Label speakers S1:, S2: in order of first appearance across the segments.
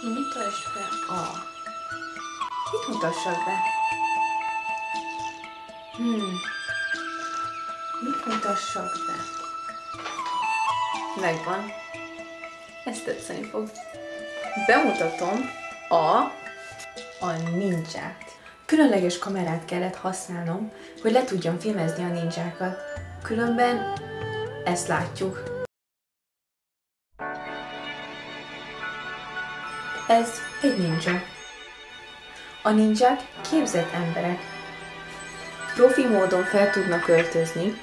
S1: Mutasd be a... Mit mutassak be? Mit mutassak be? Megvan. Ezt tetszeni fog. Bemutatom a ninját. Különleges kamerát kellett használnom, hogy le tudjam filmezni a ninjákat. Különben ezt látjuk. Ez egy ninja. A ninják képzett emberek. Profi módon fel tudnak öltözni.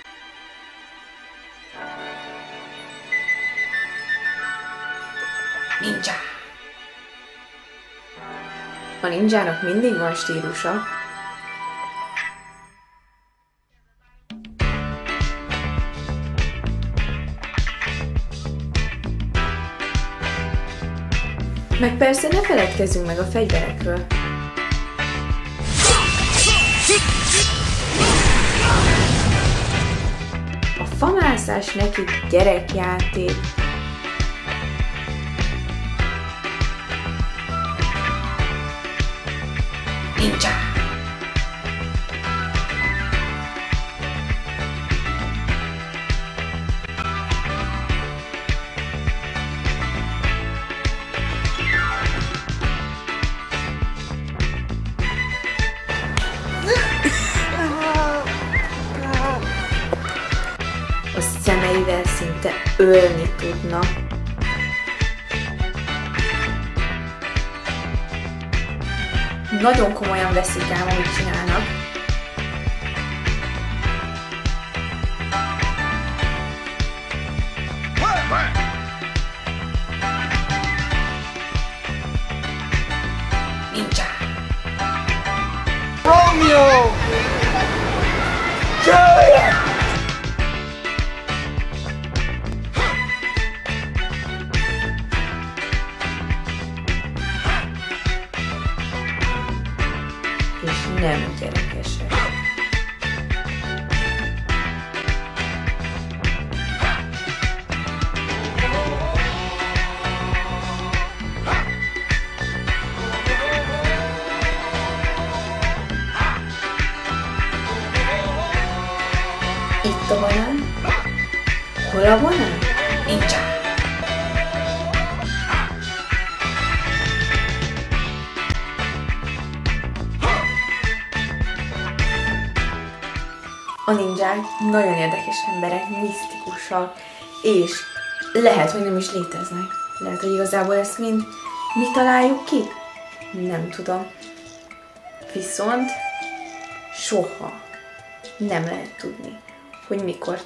S1: Ninja! A ninjának mindig van stílusa. Meg persze ne feledkezzünk meg a fegyverekről. A famászás nekik gyerekjáték. Ninja! A szemeivel szinte ölni tudna. Nagyon komolyan veszik ám, amit csinálnak. Ninja!
S2: Romeo! Juliet!
S1: És nem gyerekesek. Itt a banán? Hol a banán? Ninja! A ninják nagyon érdekes emberek, misztikusak, és lehet, hogy nem is léteznek. Lehet, hogy igazából ezt mind mi találjuk ki? Nem tudom. Viszont soha nem lehet tudni, hogy mikor